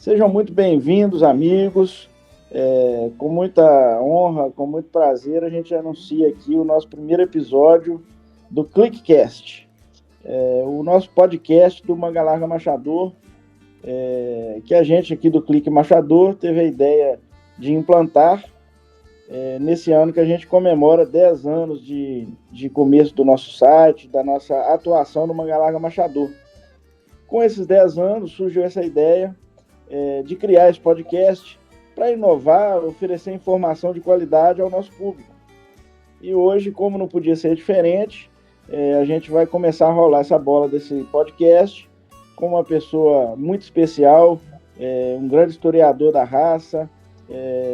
Sejam muito bem-vindos, amigos. Com muita honra, com muito prazer, a gente anuncia aqui o nosso primeiro episódio do ClickCast, o nosso podcast do Manga Larga Machador, que a gente aqui do Clique Machador teve a ideia de implantar nesse ano que a gente comemora 10 anos de começo do nosso site, da nossa atuação no Manga Larga Machador. Com esses 10 anos surgiu essa ideia de criar esse podcast para inovar, oferecer informação de qualidade ao nosso público. E hoje, como não podia ser diferente, a gente vai começar a rolar essa bola desse podcast com uma pessoa muito especial, um grande historiador da raça,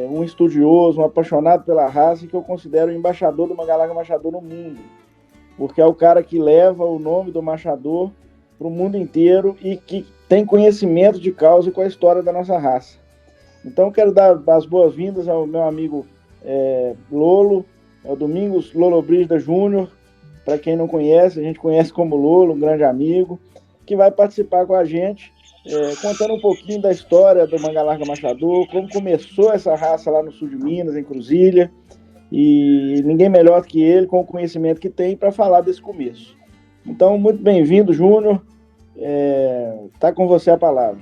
um estudioso, um apaixonado pela raça, que eu considero o embaixador do Manga Larga Machador no mundo, porque é o cara que leva o nome do machador para o mundo inteiro e que tem conhecimento de causa com a história da nossa raça. Então, quero dar as boas-vindas ao meu amigo Lolo, é o Domingos Lolo Brígida Júnior. Para quem não conhece, a gente conhece como Lolo, um grande amigo, que vai participar com a gente, contando um pouquinho da história do Manga Larga Machador, como começou essa raça lá no sul de Minas, em Cruzília, e ninguém melhor do que ele, com o conhecimento que tem, para falar desse começo. Então, muito bem-vindo, Júnior. Tá com você a palavra.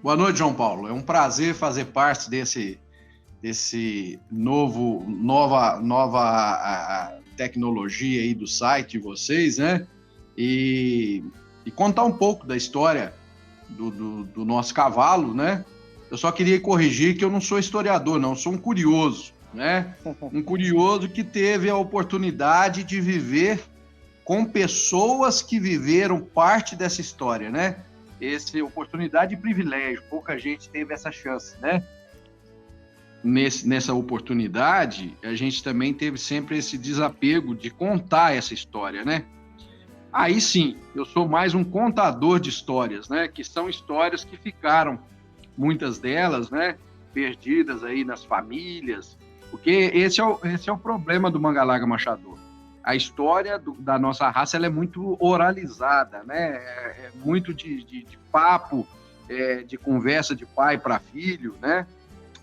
Boa noite, João Paulo. É um prazer fazer parte desse nova tecnologia aí do site de vocês, né? E contar um pouco da história do nosso cavalo, né? Eu só queria corrigir que eu não sou historiador, não. Eu sou um curioso, né? Um curioso que teve a oportunidade de viver com pessoas que viveram parte dessa história, né? Essa oportunidade e privilégio, pouca gente teve essa chance, né? Nessa oportunidade, a gente também teve sempre esse desapego de contar essa história, né? Aí sim, eu sou mais um contador de histórias, né? Que são histórias que ficaram, muitas delas, né? Perdidas aí nas famílias, porque esse é o problema do Manga Larga Machador. A história da nossa raça ela é muito oralizada, né? É muito de papo, de conversa de pai para filho, né?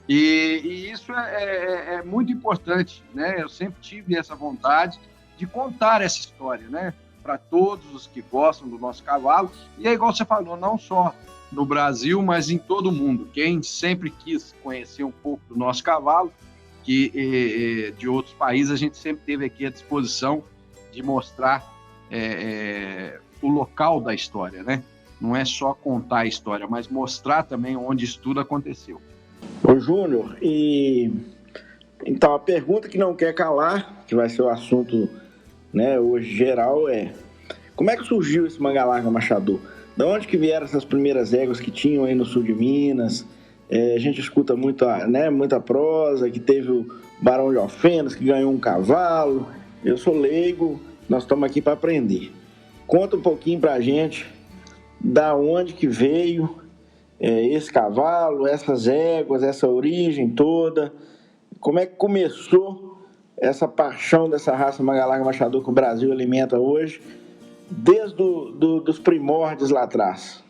E isso é muito importante, né? Eu sempre tive essa vontade de contar essa história, né? Para todos os que gostam do nosso cavalo. E é igual você falou, não só no Brasil, mas em todo o mundo. Quem sempre quis conhecer um pouco do nosso cavalo, que de outros países, a gente sempre teve aqui à disposição de mostrar o local da história, né? Não é só contar a história, mas mostrar também onde isso tudo aconteceu. Ô Júnior, então a pergunta que não quer calar, que vai ser o assunto, né, hoje geral, como é que surgiu esse Manga Larga Machador? De onde que vieram essas primeiras éguas que tinham aí no sul de Minas? A gente escuta muita prosa, que teve o Barão de Alfenas, que ganhou um cavalo. Eu sou leigo, nós estamos aqui para aprender. Conta um pouquinho para a gente da onde que veio esse cavalo, essas éguas, essa origem toda. Como é que começou essa paixão dessa raça Manga Larga Machador que o Brasil alimenta hoje, desde dos primórdios lá atrás?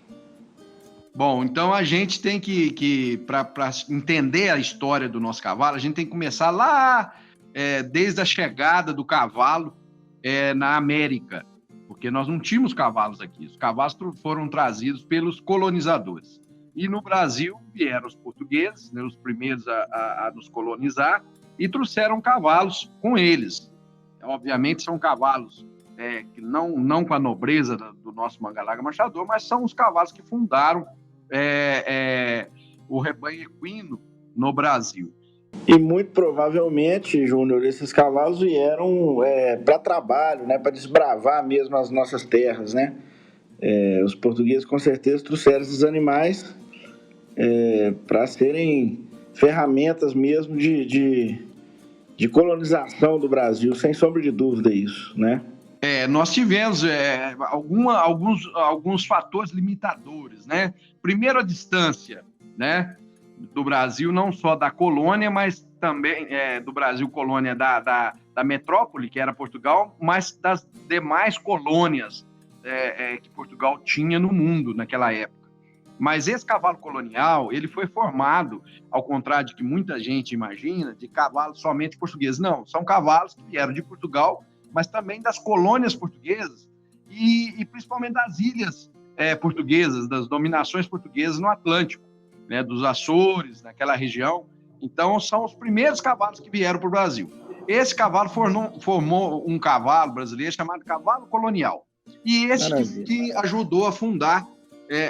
Bom, então a gente tem que para entender a história do nosso cavalo, a gente tem que começar lá, desde a chegada do cavalo na América, porque nós não tínhamos cavalos aqui. Os cavalos foram trazidos pelos colonizadores. E no Brasil vieram os portugueses, né, os primeiros a nos colonizar, e trouxeram cavalos com eles. Obviamente são cavalos que não com a nobreza do nosso Manga Larga Machador, mas são os cavalos que fundaram o rebanho equino no Brasil. E muito provavelmente, Júnior, esses cavalos vieram para trabalho, né, para desbravar mesmo as nossas terras, né? Os portugueses com certeza trouxeram esses animais para serem ferramentas mesmo de colonização do Brasil, sem sombra de dúvida isso, né? Nós tivemos alguns fatores limitadores, né? Primeiro, a distância, né, do Brasil, não só da colônia, mas também do Brasil colônia da metrópole, que era Portugal, mas das demais colônias que Portugal tinha no mundo naquela época. Mas esse cavalo colonial, ele foi formado, ao contrário de que muita gente imagina, de cavalos somente portugueses. Não, são cavalos que vieram de Portugal, mas também das colônias portuguesas e principalmente das ilhas portuguesas, das dominações portuguesas no Atlântico, né, dos Açores, naquela região. Então, são os primeiros cavalos que vieram para o Brasil. Esse cavalo formou um cavalo brasileiro chamado cavalo colonial. E esse que ajudou a fundar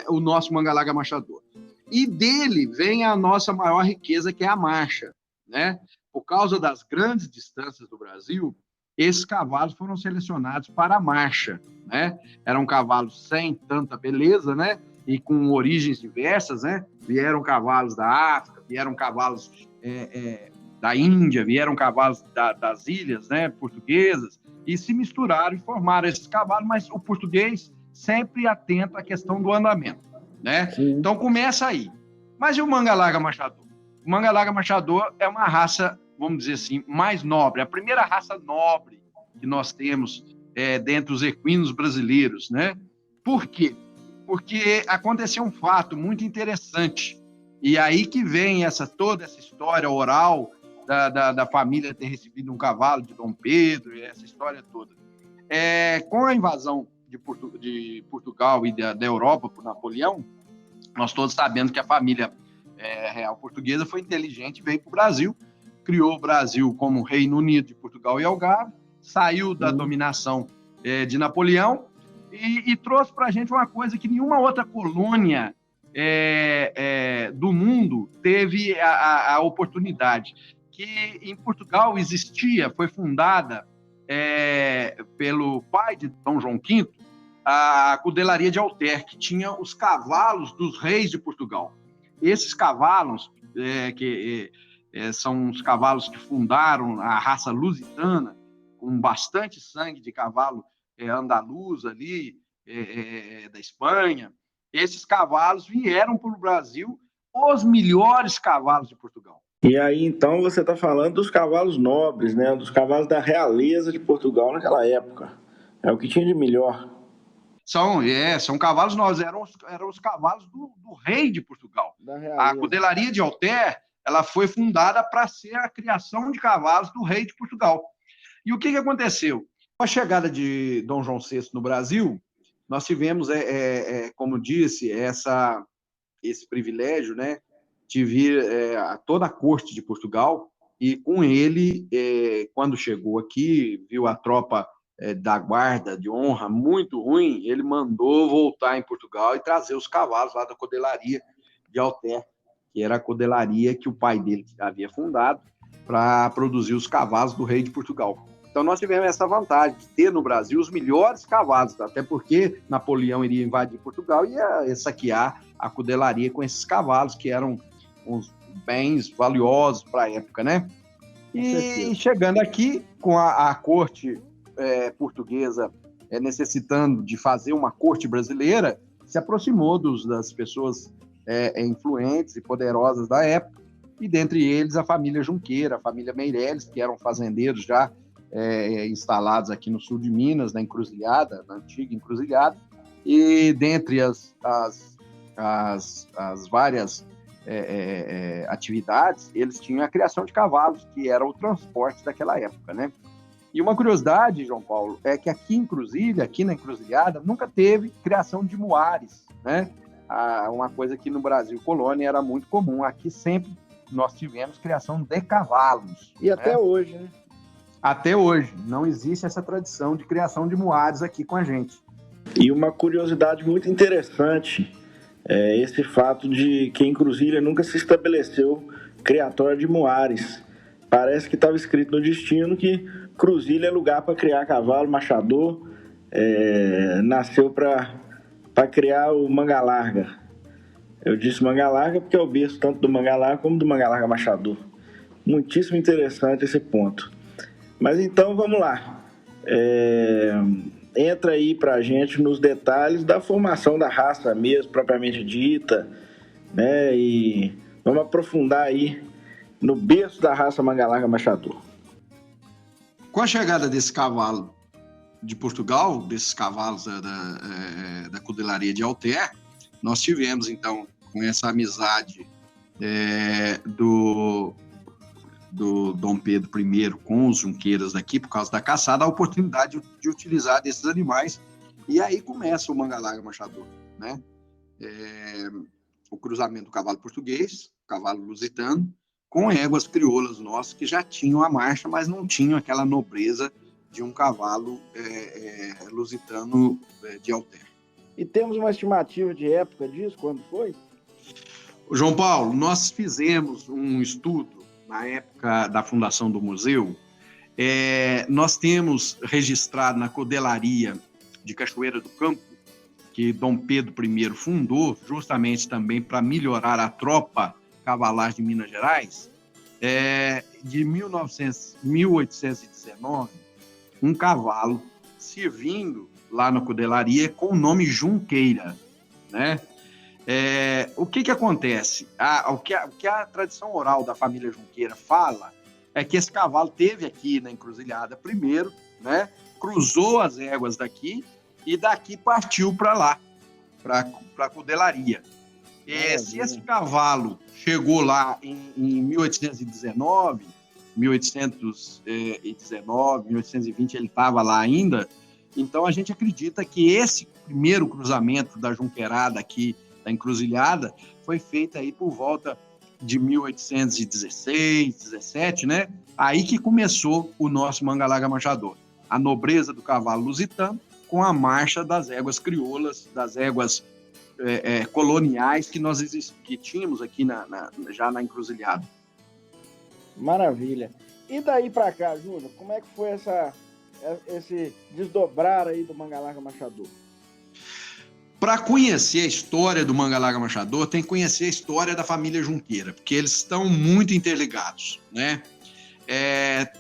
o nosso Manga-Larga Marchador. E dele vem a nossa maior riqueza, que é a marcha, né? Por causa das grandes distâncias do Brasil, esses cavalos foram selecionados para a marcha, né? Eram cavalos sem tanta beleza, né? E com origens diversas, né? Vieram cavalos da África, vieram cavalos da Índia, vieram cavalos das ilhas, né, portuguesas, e se misturaram e formaram esses cavalos, mas o português sempre atento à questão do andamento, né? Então começa aí. Mas e o Manga-Larga Marchador? O Manga-Larga Marchador é uma raça, vamos dizer assim, mais nobre, a primeira raça nobre que nós temos dentre os equinos brasileiros, né? Por quê? Porque aconteceu um fato muito interessante, e aí que vem toda essa história oral da família ter recebido um cavalo de Dom Pedro, essa história toda. Com a invasão de Portugal e da Europa por Napoleão, nós todos sabemos que a família real portuguesa foi inteligente, veio para o Brasil, criou o Brasil como Reino Unido de Portugal e Algarve, saiu da dominação de Napoleão e trouxe para a gente uma coisa que nenhuma outra colônia do mundo teve a oportunidade, que em Portugal foi fundada pelo pai de Dom João V, a Cudelaria de Alter, que tinha os cavalos dos reis de Portugal. Esses cavalos, são os cavalos que fundaram a raça lusitana, com bastante sangue de cavalo andaluz ali, da Espanha. Esses cavalos vieram para o Brasil, os melhores cavalos de Portugal. E aí, então, você está falando dos cavalos nobres, né? Dos cavalos da realeza de Portugal naquela época. É o que tinha de melhor. São cavalos nobres, eram os cavalos do rei de Portugal. A Cudelaria de Alter, ela foi fundada para ser a criação de cavalos do rei de Portugal. E o que aconteceu? Com a chegada de Dom João VI no Brasil, nós tivemos, como disse, esse privilégio, né, de vir toda a corte de Portugal, e com ele, quando chegou aqui, viu a tropa da guarda de honra muito ruim, ele mandou voltar em Portugal e trazer os cavalos lá da Cudelaria de Alter, que era a cudelaria que o pai dele havia fundado para produzir os cavalos do rei de Portugal. Então nós tivemos essa vantagem de ter no Brasil os melhores cavalos, até porque Napoleão iria invadir Portugal e ia saquear a cudelaria com esses cavalos, que eram uns bens valiosos para a época, né? E chegando aqui, com a corte portuguesa necessitando de fazer uma corte brasileira, se aproximou das pessoas influentes e poderosas da época, e dentre eles a família Junqueira, a família Meireles, que eram fazendeiros já instalados aqui no sul de Minas, na Encruzilhada, na antiga Encruzilhada, e dentre as várias atividades, eles tinham a criação de cavalos, que era o transporte daquela época, né? E uma curiosidade, João Paulo, é que aqui na Encruzilhada, nunca teve criação de muares, né? Uma coisa que no Brasil colônia era muito comum. Aqui sempre nós tivemos criação de cavalos. E até hoje, né? Até hoje. Não existe essa tradição de criação de muares aqui com a gente. E uma curiosidade muito interessante é esse fato de que em Cruzília nunca se estabeleceu criatório de muares. Parece que estava escrito no destino que Cruzília é lugar para criar cavalo, marchador, nasceu para criar o Manga-Larga. Eu disse Manga-Larga porque é o berço tanto do Manga-Larga como do Manga-Larga Marchador. Muitíssimo interessante esse ponto. Mas então vamos lá. Entra aí para a gente nos detalhes da formação da raça mesmo, propriamente dita, né? E vamos aprofundar aí no berço da raça Manga-Larga Marchador. Com a chegada desse cavalo de Portugal, desses cavalos da Cudelaria de Alter, nós tivemos, então, com essa amizade do Dom Pedro I com os Junqueiras daqui, por causa da caçada, a oportunidade de utilizar desses animais. E aí começa o Manga Larga Machador, né? O cruzamento do cavalo português, cavalo lusitano, com éguas crioulas nossas que já tinham a marcha, mas não tinham aquela nobreza de um cavalo lusitano de alter. E temos uma estimativa de época disso? Quando foi? João Paulo, nós fizemos um estudo na época da fundação do museu. Nós temos registrado na codelaria de Cachoeira do Campo, que Dom Pedro I fundou, justamente também para melhorar a tropa cavalar de Minas Gerais, de 1819, um cavalo servindo lá na codelaria com o nome Junqueira, né? O que acontece? O que a tradição oral da família Junqueira fala é que esse cavalo teve aqui na encruzilhada primeiro, né? Cruzou as éguas daqui e daqui partiu para lá, para a codelaria. Se esse cavalo chegou lá em 1819, 1820, ele estava lá ainda, então a gente acredita que esse primeiro cruzamento da Junqueirada aqui, da encruzilhada, foi feito aí por volta de 1816, 17, né? Aí que começou o nosso Manga Larga Machador. A nobreza do cavalo lusitano com a marcha das éguas crioulas, das éguas coloniais que tínhamos aqui já na encruzilhada. Maravilha. E daí para cá, Júnior, como é que foi esse desdobrar aí do Manga Larga Machador? Para conhecer a história do Manga Larga Machador, tem que conhecer a história da família Junqueira, porque eles estão muito interligados, né?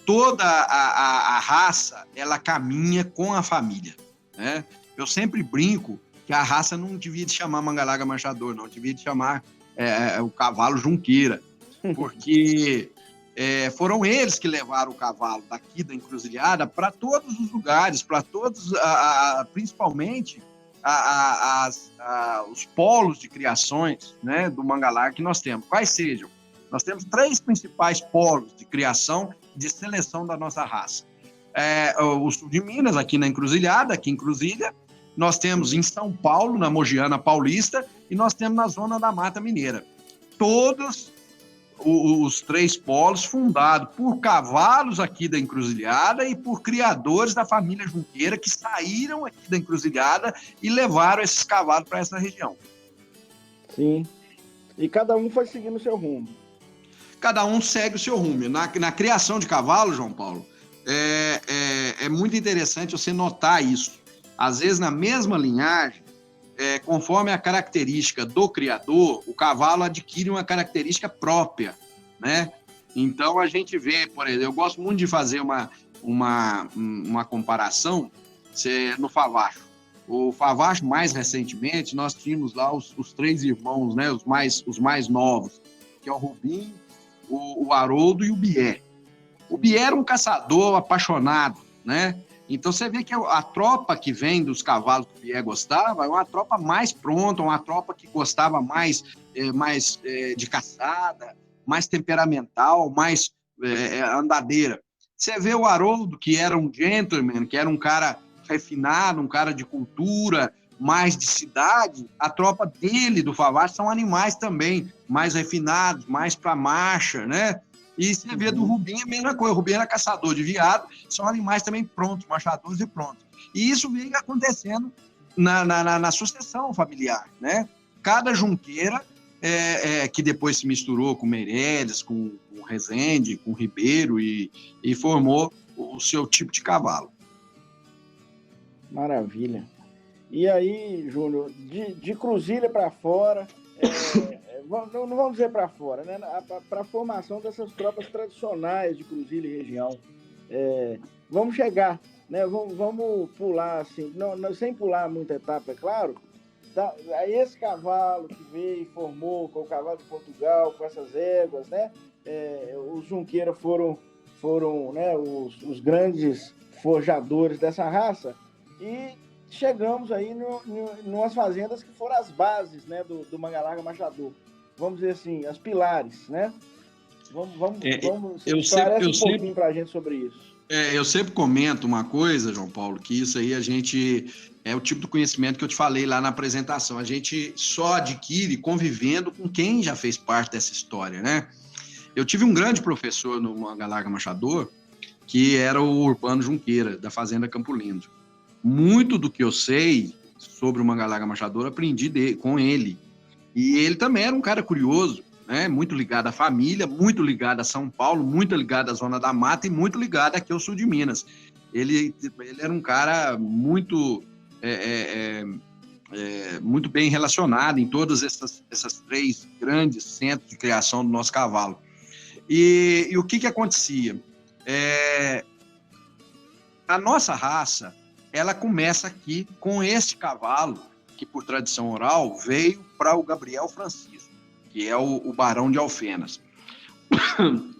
Toda a raça, ela caminha com a família, né? Eu sempre brinco que a raça não devia de chamar Manga Larga Machador, não, devia de chamar o cavalo Junqueira, porque foram eles que levaram o cavalo daqui da encruzilhada para todos os lugares, para todos, principalmente os polos de criações, né, do Manga Larga que nós temos. Quais sejam? Nós temos 3 principais polos de criação, de seleção da nossa raça. O sul de Minas, aqui na encruzilhada, aqui em Cruzilha, nós temos em São Paulo, na Mogiana Paulista, e nós temos na zona da Mata Mineira. Todos os 3 polos fundados por cavalos aqui da encruzilhada e por criadores da família Junqueira que saíram aqui da encruzilhada e levaram esses cavalos para essa região. Sim. E cada um foi seguindo o seu rumo. Cada um segue o seu rumo. Na criação de cavalo, João Paulo, é muito interessante você notar isso. Às vezes, na mesma linhagem, conforme a característica do criador, o cavalo adquire uma característica própria, né? Então, a gente vê, por exemplo, eu gosto muito de fazer uma comparação no Favacho. O Favacho, mais recentemente, nós tínhamos lá os 3 irmãos, né? Os mais novos, que é o Rubim, o Haroldo e o Bié. O Bié era um caçador apaixonado, né? Então, você vê que a tropa que vem dos cavalos que o Bié gostava é uma tropa mais pronta, uma tropa que gostava mais de caçada, mais temperamental, mais andadeira. Você vê o Haroldo, que era um gentleman, que era um cara refinado, um cara de cultura, mais de cidade, a tropa dele, do Favacho, são animais também mais refinados, mais para marcha, né? E você vê do Rubim a mesma coisa. O Rubim era caçador de veado, são animais também prontos, machadores e prontos. E isso vem acontecendo na sucessão familiar, né? Cada Junqueira, que depois se misturou com Meireles, com Rezende, com Ribeiro e formou o seu tipo de cavalo. Maravilha. E aí, Júnior, de Cruzilha para fora, não vamos dizer para fora, né? Para a formação dessas tropas tradicionais de Cruzilha e região. Vamos chegar, né? Vamos pular, assim, não, sem pular muita etapa, é claro. Tá? Aí esse cavalo que veio e formou com o cavalo de Portugal, com essas éguas, né? Os Junqueira foram né, os grandes forjadores dessa raça. E chegamos aí numas fazendas que foram as bases, né, do Manga Larga Machador. Vamos dizer assim, as pilares, né? Vamos esclarece um pouquinho para a gente sobre isso. Eu sempre comento uma coisa, João Paulo, que isso aí é o tipo de conhecimento que eu te falei lá na apresentação. A gente só adquire convivendo com quem já fez parte dessa história, né? Eu tive um grande professor no Manga Larga Machador, que era o Urbano Junqueira, da Fazenda Campo Lindo. Muito do que eu sei sobre o Manga Larga Machador aprendi com ele. E ele também era um cara curioso, né? Muito ligado à família, muito ligado a São Paulo, muito ligado à Zona da Mata e muito ligado aqui ao sul de Minas. Ele era um cara muito, muito bem relacionado em todas essas três grandes centros de criação do nosso cavalo. E o que acontecia? A nossa raça, ela começa aqui com este cavalo, que por tradição oral veio para o Gabriel Francisco, que é o Barão de Alfenas.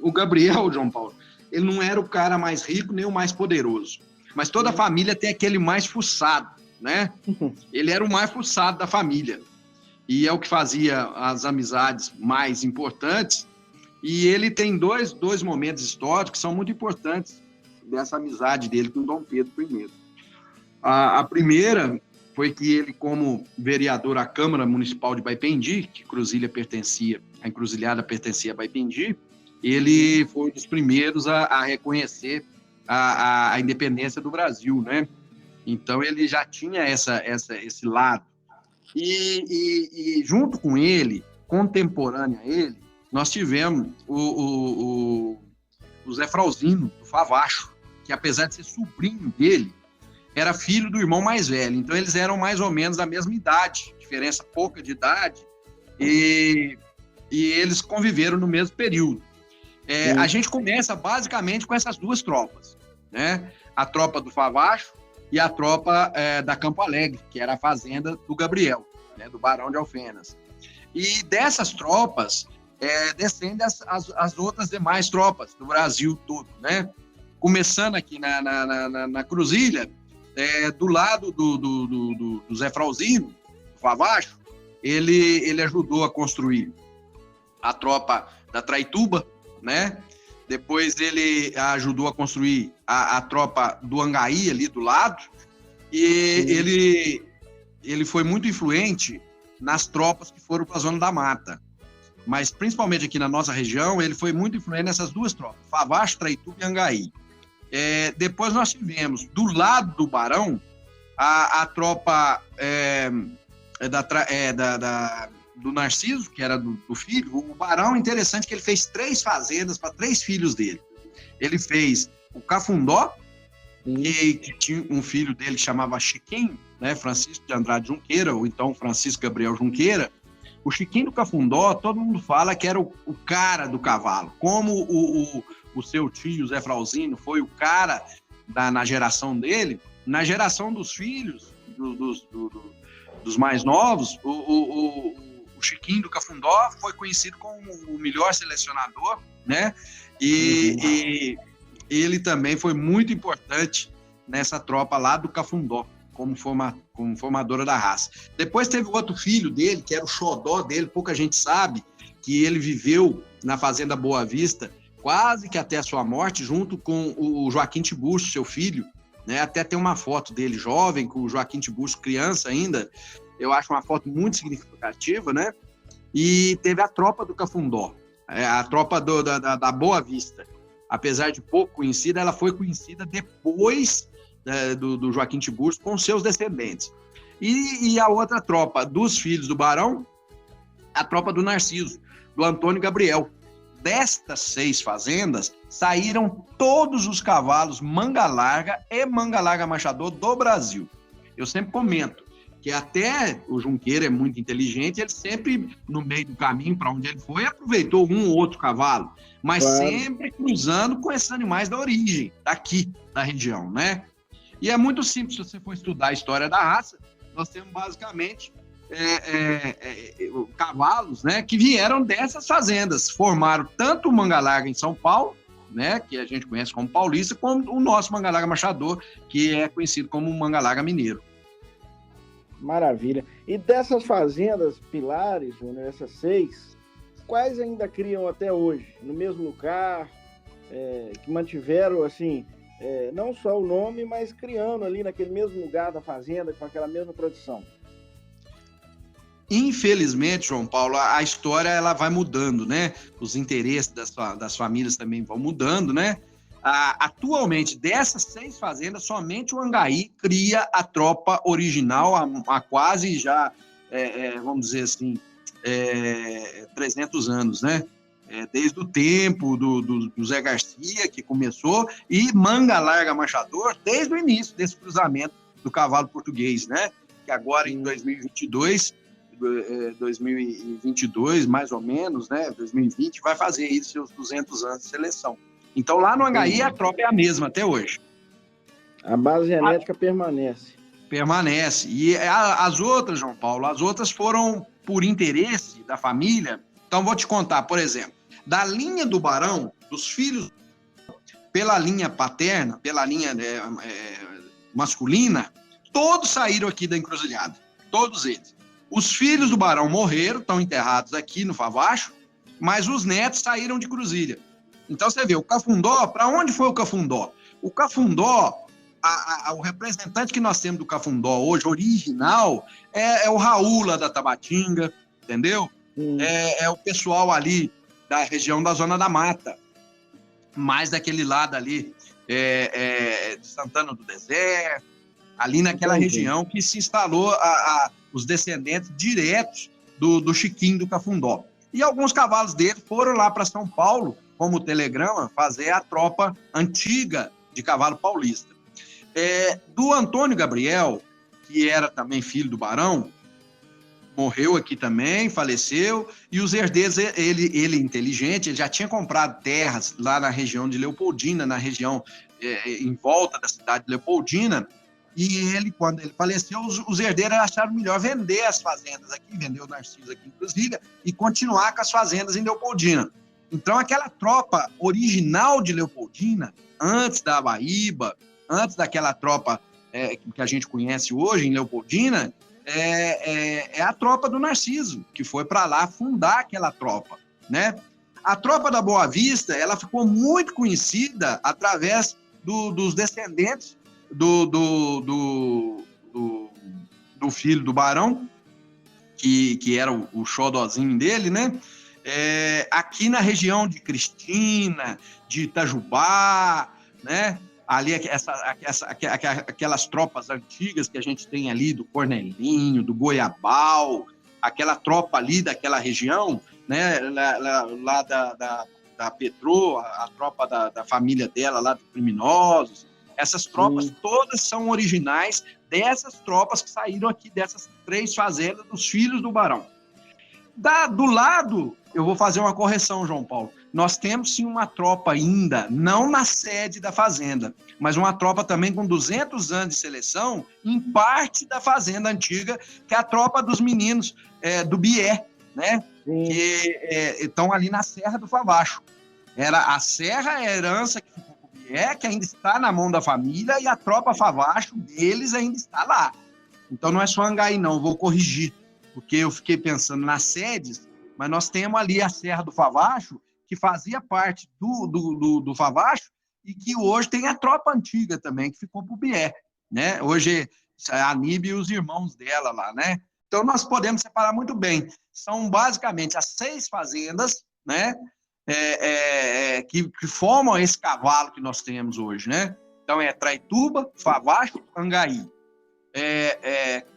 O Gabriel, João Paulo, ele não era o cara mais rico nem o mais poderoso, mas toda a família tem aquele mais fuçado, né? Ele era o mais fuçado da família, e é o que fazia as amizades mais importantes, e ele tem dois momentos históricos que são muito importantes dessa amizade dele com Dom Pedro I. A primeira foi que ele, como vereador à Câmara Municipal de Baipendi, que a encruzilhada pertencia a Baipendi, ele foi um dos primeiros a reconhecer a independência do Brasil, né? Então, ele já tinha esse lado. E junto com ele, contemporâneo a ele, nós tivemos o Zé Frauzino, do Favacho, que apesar de ser sobrinho dele, era filho do irmão mais velho. Então, eles eram mais ou menos da mesma idade, diferença pouca de idade, e eles conviveram no mesmo período. A gente começa basicamente com essas duas tropas, né? A tropa do Favacho e a tropa da Campo Alegre, que era a fazenda do Gabriel, né? Do Barão de Alfenas. E dessas tropas descendem as outras demais tropas do Brasil todo, né? Começando aqui na Cruzilha, do lado do Zé Frauzino, do Favacho, ele ajudou a construir a tropa da Traituba, né? Depois ele ajudou a construir a tropa do Angaí, ali do lado, e ele foi muito influente nas tropas que foram para a Zona da Mata. Mas, principalmente aqui na nossa região, ele foi muito influente nessas duas tropas, Favacho, Traituba e Angaí. Depois nós tivemos, do lado do Barão, a tropa do Narciso, que era do filho. O Barão, interessante que ele fez 3 fazendas para 3 filhos dele. Ele fez o Cafundó, que tinha um filho dele que chamava Chiquinho, né, Francisco de Andrade Junqueira, ou então Francisco Gabriel Junqueira. O Chiquinho do Cafundó, todo mundo fala que era o cara do cavalo. Como o seu tio, Zé Frauzino, foi o cara na geração dele, na geração dos filhos, dos mais novos, o Chiquinho do Cafundó foi conhecido como o melhor selecionador, né? E ele também foi muito importante nessa tropa lá do Cafundó, como formadora da raça. Depois teve outro filho dele, que era o xodó dele, pouca gente sabe, que ele viveu na Fazenda Boa Vista quase que até a sua morte, junto com o Joaquim Tiburcio, seu filho, né? Até tem uma foto dele jovem, com o Joaquim Tiburcio criança ainda. Eu acho uma foto muito significativa, né? E teve a tropa do Cafundó, a tropa da Boa Vista. Apesar de pouco conhecida, ela foi conhecida depois do Joaquim Tiburcio com seus descendentes. E a outra tropa dos filhos do Barão, a tropa do Narciso, do Antônio Gabriel. Destas 6 fazendas, saíram todos os cavalos Manga Larga e Manga Larga Machador do Brasil. Eu sempre comento que até o Junqueira é muito inteligente, ele sempre, no meio do caminho para onde ele foi, aproveitou um ou outro cavalo, mas sempre cruzando com esses animais da origem, daqui, da região, né? E é muito simples, se você for estudar a história da raça, nós temos basicamente cavalos, né, que vieram dessas fazendas, formaram tanto o Manga Larga em São Paulo, né, que a gente conhece como Paulista, como o nosso Manga Larga Machador, que é conhecido como Manga Larga Mineiro. Maravilha. E dessas fazendas pilares, Júnior, essas 6, quais ainda criam até hoje? No mesmo lugar, que mantiveram, assim, não só o nome, mas criando ali naquele mesmo lugar da fazenda, com aquela mesma tradição? Infelizmente, João Paulo, a história ela vai mudando, né? Os interesses das famílias também vão mudando, né? Atualmente, dessas 6 fazendas, somente o Angaí cria a tropa original há quase já, vamos dizer assim, 300 anos, né? Desde o tempo do Zé Garcia, que começou, e Manga Larga Manchador, desde o início desse cruzamento do cavalo português, né? Que agora, em 2022, mais ou menos, né? 2020, vai fazer aí seus 200 anos de seleção. Então, lá no Angaí, a tropa é a mesma até hoje. A base genética permanece. Permanece. E as outras, João Paulo, as outras foram por interesse da família. Então, vou te contar, por exemplo, da linha do Barão, dos filhos, pela linha paterna, pela linha masculina, todos saíram aqui da encruzilhada. Todos eles. Os filhos do Barão morreram, estão enterrados aqui no Favacho, mas os netos saíram de Cruzilha. Então, você vê, o Cafundó, para onde foi o Cafundó? O Cafundó, o representante que nós temos do Cafundó hoje, original, é o Raul lá da Tabatinga, entendeu? É o pessoal ali da região da Zona da Mata, mais daquele lado ali, de Santana do Deserto, ali naquela região que se instalou os descendentes diretos do Chiquinho do Cafundó. E alguns cavalos dele foram lá para São Paulo, como o Telegrama, fazer a tropa antiga de cavalo paulista. Do Antônio Gabriel, que era também filho do Barão, morreu aqui também, faleceu, e os herdeiros, ele inteligente, ele já tinha comprado terras lá na região de Leopoldina, na região em volta da cidade de Leopoldina, e ele, quando ele faleceu, os herdeiros acharam melhor vender as fazendas aqui, vender o Narciso aqui em Cruzilha, e continuar com as fazendas em Leopoldina. Então, aquela tropa original de Leopoldina, antes da Abaíba, antes daquela tropa que a gente conhece hoje em Leopoldina, é a tropa do Narciso, que foi para lá fundar aquela tropa, né? A tropa da Boa Vista, ela ficou muito conhecida através dos descendentes do filho do Barão, que era o xodozinho dele, né? Aqui na região de Cristina, de Itajubá, né? Ali aquelas tropas antigas que a gente tem ali do Cornelinho, do Goiabal, aquela tropa ali daquela região, né? Lá da Petrô, a tropa da família dela lá dos criminosos. Essas tropas todas são originais dessas tropas que saíram aqui dessas 3 fazendas dos filhos do Barão. Do lado, eu vou fazer uma correção, João Paulo. Nós temos sim uma tropa ainda, não na sede da fazenda, mas uma tropa também com 200 anos de seleção, em parte da fazenda antiga, que é a tropa dos meninos do Bié, né? Que estão ali na Serra do Favacho. Era a serra, a herança que ficou com o Bié, que ainda está na mão da família, e a tropa Favacho deles ainda está lá. Então não é só Angaí, não, vou corrigir, porque eu fiquei pensando nas sedes, mas nós temos ali a Serra do Favacho, que fazia parte do Favacho, e que hoje tem a tropa antiga também, que ficou para o Bié, né? Hoje a Aníbia e os irmãos dela lá, né? Então nós podemos separar muito bem. São basicamente as 6 fazendas, né? Que formam esse cavalo que nós temos hoje, né? Então Traituba, Favacho, Angaí,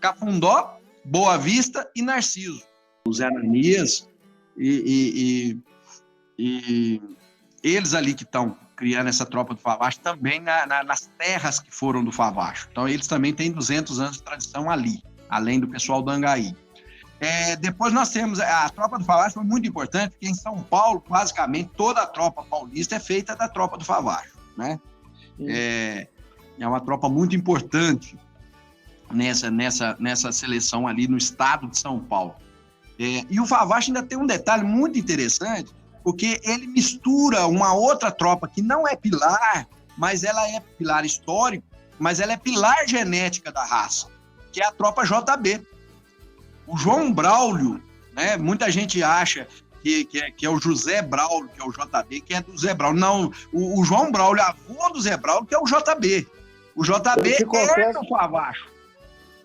Cafundó, Boa Vista e Narciso. Os Ananias e eles ali que estão criando essa tropa do Favacho também nas terras que foram do Favacho. Então, eles também têm 200 anos de tradição ali, além do pessoal do Angaí. Depois nós temos a tropa do Favacho, foi muito importante, porque em São Paulo, basicamente, toda a tropa paulista é feita da tropa do Favacho, né? É uma tropa muito importante nessa seleção ali no estado de São Paulo. E o Favacho ainda tem um detalhe muito interessante, porque ele mistura uma outra tropa que não é pilar, mas ela é pilar histórico, mas ela é pilar genética da raça. que é a tropa JB. O João Braulio, né? Muita gente acha que é o José Braulio, que é o JB, que é do Zé Braulio. Não, o João Braulio, avô do Zé Braulio, que é o JB. O JB é do Favacho.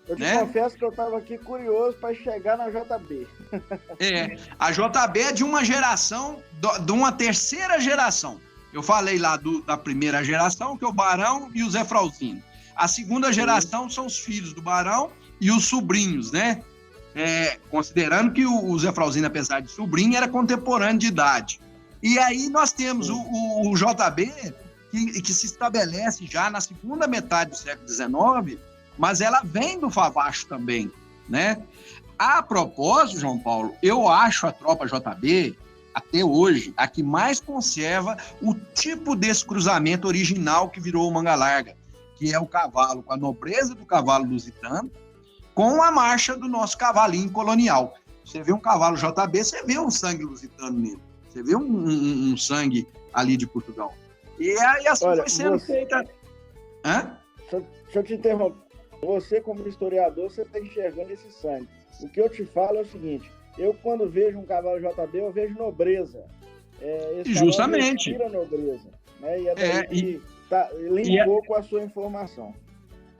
Eu te confesso que eu estava aqui curioso para chegar na JB. A JB é de uma geração, de uma terceira geração. Eu falei lá da primeira geração, que é o Barão e o Zé Frauzino. A segunda geração são os filhos do Barão e os sobrinhos, né? Considerando que o Zé Frauzino, apesar de sobrinho, era contemporâneo de idade. E aí nós temos o JB, que se estabelece já na segunda metade do século XIX, mas ela vem do Favacho também, né? A propósito, João Paulo, eu acho a tropa JB, até hoje, a que mais conserva o tipo desse cruzamento original que virou o Manga Larga, que é o cavalo, com a nobreza do cavalo lusitano, com a marcha do nosso cavalinho colonial. Você vê um cavalo JB, você vê um sangue lusitano nele, você vê um sangue ali de Portugal. E aí assim foi sendo feita... Deixa eu te interromper. Você, como historiador, você está enxergando esse sangue. O que eu te falo é o seguinte, eu quando vejo um cavalo JB, eu vejo nobreza. Justamente. Tira nobreza. Né? E é daí que linkou com a sua informação.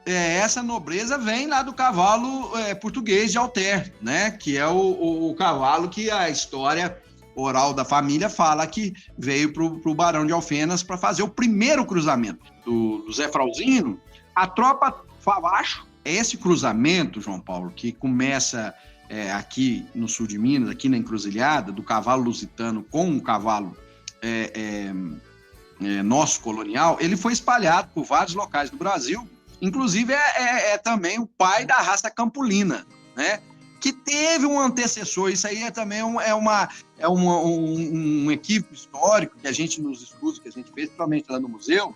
Essa nobreza vem lá do cavalo português de Alter, né? Que é o cavalo que a história oral da família fala que veio para o Barão de Alfenas para fazer o primeiro cruzamento do Zé Frauzino. A tropa Favacho, esse cruzamento, João Paulo, que começa aqui no sul de Minas, aqui na encruzilhada, do cavalo lusitano com o cavalo nosso colonial, ele foi espalhado por vários locais do Brasil, inclusive também o pai da raça campulina, né? Que teve um antecessor. Isso aí também um equívoco histórico que a gente nos estudos que a gente fez, principalmente lá no museu.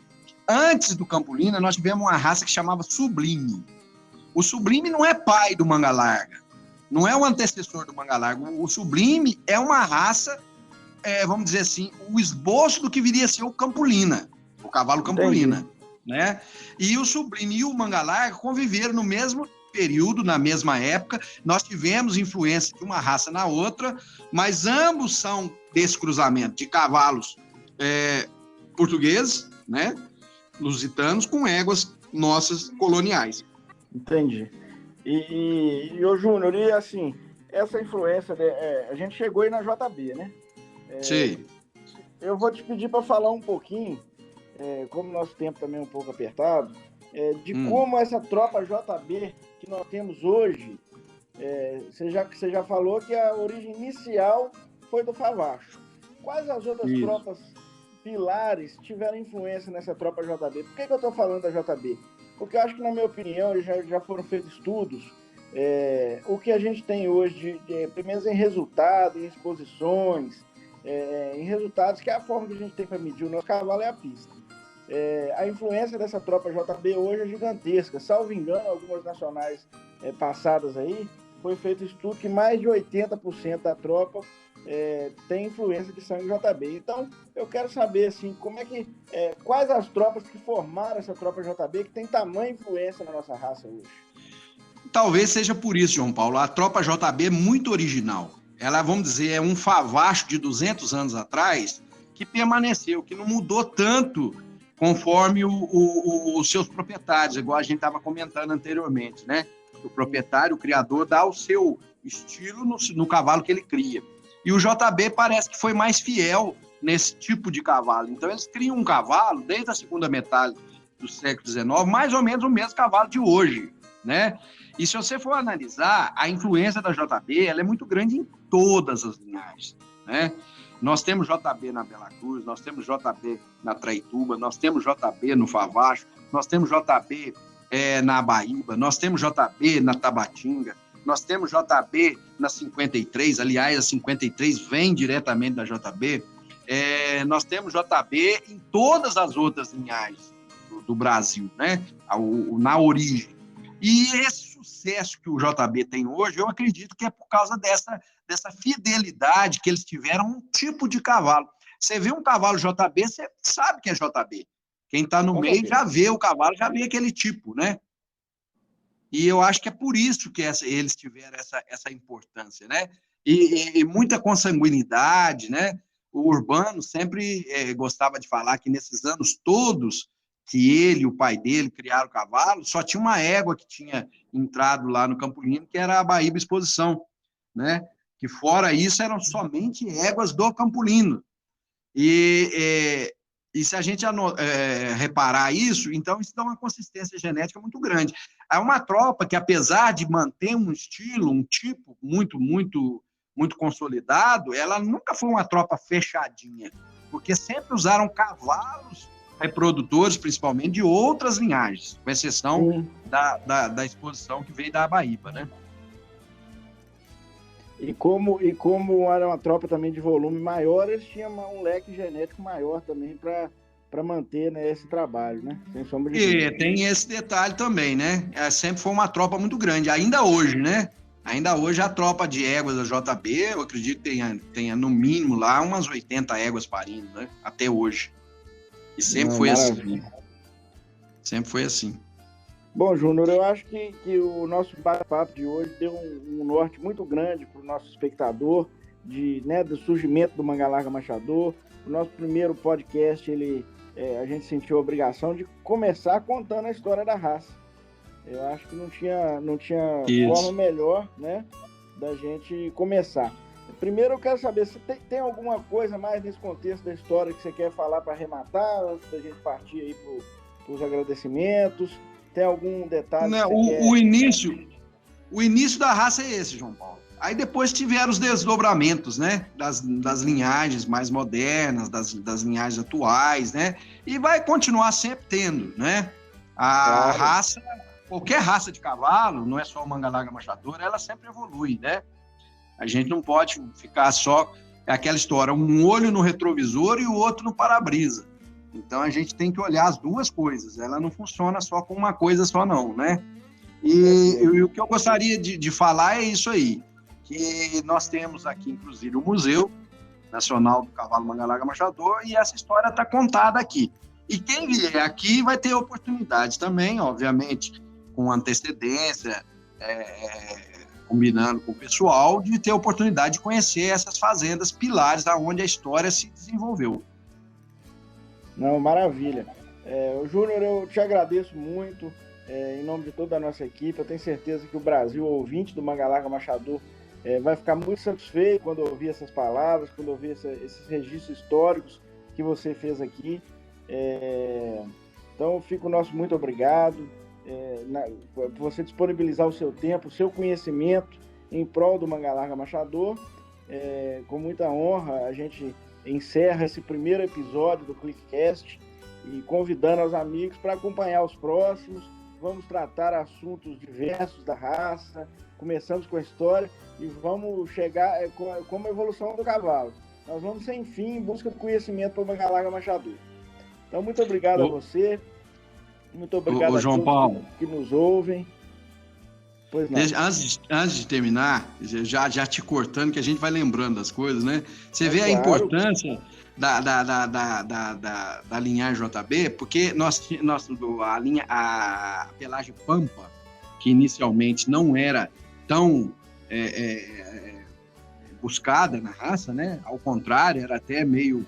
Antes do Campulina, nós tivemos uma raça que chamava Sublime. O Sublime não é pai do Manga Larga, não é o antecessor do Manga Larga. O Sublime é uma raça, vamos dizer assim, o esboço do que viria a ser o Campulina, o cavalo Campulina, né? E o Sublime e o Manga Larga conviveram no mesmo período, na mesma época. Nós tivemos influência de uma raça na outra, mas ambos são desse cruzamento de cavalos portugueses, né? Lusitanos com éguas nossas coloniais. Entendi. E ô Júnior, e assim, essa influência, a gente chegou aí na JB, né? Sim. Eu vou te pedir para falar um pouquinho, como nosso tempo também é um pouco apertado, de como essa tropa JB que nós temos hoje, você já falou que a origem inicial foi do Favacho. Quais as outras tropas pilares tiveram influência nessa tropa JB? Por que eu estou falando da JB? Porque eu acho que, na minha opinião, já foram feitos estudos, o que a gente tem hoje, primeiro em resultado, em exposições, em resultados, que é a forma que a gente tem para medir o nosso cavalo é a pista. A influência dessa tropa JB hoje é gigantesca. Salvo engano, algumas nacionais passadas aí, foi feito estudo que mais de 80% da tropa tem influência de sangue JB. Então, eu quero saber assim, quais as tropas que formaram essa tropa JB que tem tamanha influência na nossa raça hoje. Talvez seja por isso, João Paulo. A tropa JB é muito original. Ela, vamos dizer, é um Favacho de 200 anos atrás que permaneceu, que não mudou tanto conforme os seus proprietários, igual a gente estava comentando anteriormente, né? O proprietário, o criador, dá o seu estilo no cavalo que ele cria. E o JB parece que foi mais fiel nesse tipo de cavalo. Então, eles criam um cavalo, desde a segunda metade do século XIX, mais ou menos o mesmo cavalo de hoje, né? E se você for analisar, a influência da JB, ela é muito grande em todas as linhagens, né? Nós temos JB na Bela Cruz, nós temos JB na Traituba, nós temos JB no Favacho, nós temos JB na Baíba, nós temos JB na Tabatinga, nós temos JB na 53, aliás, a 53 vem diretamente da JB, nós temos JB em todas as outras linhagens do Brasil, né? Na origem. E esse sucesso que o JB tem hoje, eu acredito que é por causa dessa fidelidade que eles tiveram a um tipo de cavalo. Você vê um cavalo JB, você sabe que é JB. Quem está no meio já vê o cavalo, já vê aquele tipo, né? E eu acho que é por isso que eles tiveram essa importância, né? E muita consanguinidade, né? O Urbano sempre gostava de falar que nesses anos todos que ele e o pai dele criaram o cavalo, só tinha uma égua que tinha entrado lá no Campolino, que era a Baíba Exposição, né? Que fora isso eram somente éguas do Campolino. E se a gente reparar isso, então isso dá uma consistência genética muito grande. É uma tropa que, apesar de manter um estilo, um tipo muito, muito, muito consolidado, ela nunca foi uma tropa fechadinha, porque sempre usaram cavalos reprodutores, principalmente, de outras linhagens, com exceção da exposição que veio da Baíba, né? E como era uma tropa também de volume maior, eles tinham um leque genético maior também para manter, né, esse trabalho, né? Sem sombra de dúvida. E tem esse detalhe também, né? Sempre foi uma tropa muito grande, ainda hoje, né? Ainda hoje a tropa de éguas da JB, eu acredito que tenha no mínimo lá umas 80 éguas parindo, né? Até hoje. E sempre foi maravilha. assim. Sempre foi assim. Bom, Júnior, eu acho que o nosso bate-papo de hoje deu um norte muito grande para o nosso espectador do surgimento do Manga Larga Machador. O nosso primeiro podcast, a gente sentiu a obrigação de começar contando a história da raça. Eu acho que não tinha forma melhor, né, da gente começar. Primeiro eu quero saber se tem alguma coisa mais nesse contexto da história que você quer falar para arrematar, antes da gente partir aí para os agradecimentos. Tem algum detalhe? Não, o início da raça é esse, João Paulo. Aí depois tiveram os desdobramentos, né? Das linhagens mais modernas, das linhagens atuais, né? E vai continuar sempre tendo, né? A raça, qualquer raça de cavalo, não é só o Manga Larga Machador, ela sempre evolui, né? A gente não pode ficar só aquela história, um olho no retrovisor e o outro no para-brisa. Então, a gente tem que olhar as duas coisas. Ela não funciona só com uma coisa só, não, né? E o que eu gostaria de falar é isso aí, que nós temos aqui, inclusive, o Museu Nacional do Cavalo Manga Larga Machador, e essa história está contada aqui. E quem vier aqui vai ter oportunidade também, obviamente, com antecedência, combinando com o pessoal, de ter oportunidade de conhecer essas fazendas pilares aonde a história se desenvolveu. Não, maravilha. Júnior, eu te agradeço muito, em nome de toda a nossa equipe. Eu tenho certeza que o Brasil, ouvinte do Manga Larga Machador, vai ficar muito satisfeito quando ouvir essas palavras, quando ouvir esses registros históricos que você fez aqui. Então, fica o nosso muito obrigado por você disponibilizar o seu tempo, o seu conhecimento em prol do Manga Larga Machador. Com muita honra, a gente encerra esse primeiro episódio do ClickCast e convidando os amigos para acompanhar os próximos. Vamos tratar assuntos diversos da raça, começamos com a história e vamos chegar como a evolução do cavalo. Nós vamos sem fim em busca do conhecimento para o Manga Larga Machador. Então, muito obrigado a você, muito obrigado a João todos Paulo, que nos ouvem. Pois não. Antes de terminar, já te cortando, que a gente vai lembrando das coisas, né? Você vê claro. A importância da linhagem JB, porque a pelagem Pampa, que inicialmente não era tão buscada na raça, né? Ao contrário, era até meio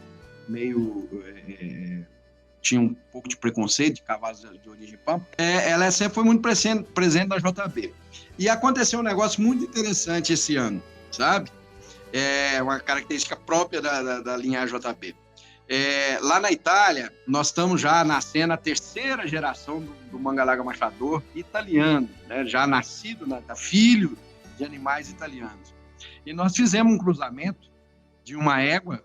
tinha um pouco de preconceito de cavalos de origem Pampa, ela sempre foi muito presente na JB. E aconteceu um negócio muito interessante esse ano, sabe? Uma característica própria da linhagem JB. Lá na Itália, nós estamos já nascendo a terceira geração do Manga Larga Machador italiano, né? Já nascido, filho de animais italianos. E nós fizemos um cruzamento de uma égua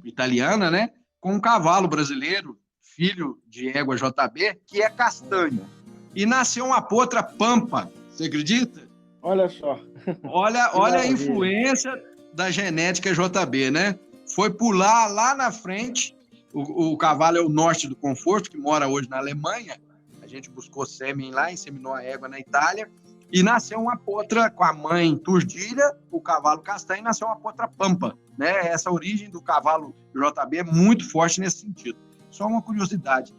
italiana, né? Com um cavalo brasileiro, filho de égua JB, que é castanho. E nasceu uma potra Pampa, você acredita? Olha só. Olha a influência da genética JB, né? Foi pular lá na frente, o cavalo é o Norte do Conforto, que mora hoje na Alemanha, a gente buscou sêmen lá, inseminou a égua na Itália, e nasceu uma potra com a mãe Turdilha, o cavalo castanho, e nasceu uma potra Pampa, né? Essa origem do cavalo JB é muito forte nesse sentido. Só uma curiosidade.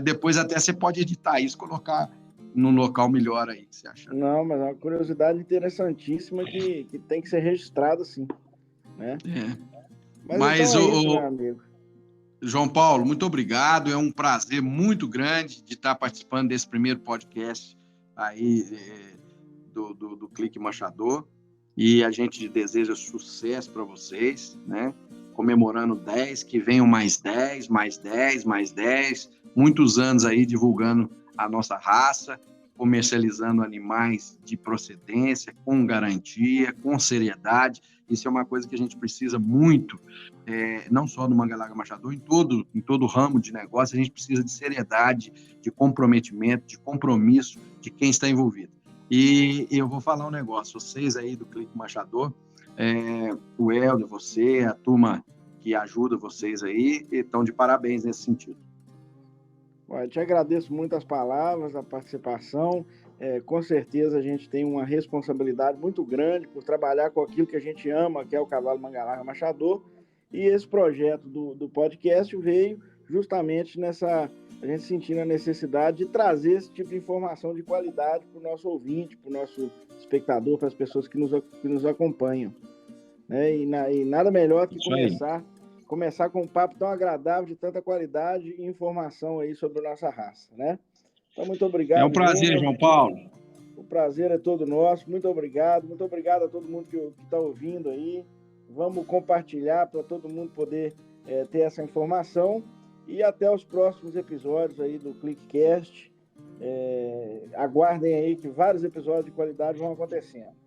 Depois até você pode editar isso, colocar num local melhor aí, que você acha? Não, mas é uma curiosidade interessantíssima que tem que ser registrada, sim, né? Mas então Mas, é isso, meu amigo. João Paulo, muito obrigado. É um prazer muito grande de estar participando desse primeiro podcast aí do Clique Manchador. E a gente deseja sucesso para vocês, né? Comemorando 10, que venham mais 10, mais 10, mais 10. Muitos anos aí divulgando a nossa raça, comercializando animais de procedência, com garantia, com seriedade. Isso é uma coisa que a gente precisa muito, não só no Mangalaga Machador, em todo ramo de negócio, a gente precisa de seriedade, de comprometimento, de compromisso de quem está envolvido. E eu vou falar um negócio, vocês aí do Clique Machador, o Helder, você, a turma que ajuda vocês aí, estão de parabéns nesse sentido. Eu te agradeço muito as palavras, a participação. Com certeza a gente tem uma responsabilidade muito grande por trabalhar com aquilo que a gente ama, que é o cavalo Mangalaga Machador. E esse projeto do podcast veio justamente a gente sentindo a necessidade de trazer esse tipo de informação de qualidade para o nosso ouvinte, para o nosso espectador, para as pessoas que nos acompanham. Né? E nada melhor que começar com um papo tão agradável, de tanta qualidade e informação aí sobre a nossa raça, né? Então, muito obrigado. É um prazer, João Paulo. O prazer é todo nosso. Muito obrigado a todo mundo que está ouvindo aí. Vamos compartilhar para todo mundo poder ter essa informação. E até os próximos episódios aí do ClickCast. Aguardem aí que vários episódios de qualidade vão acontecendo.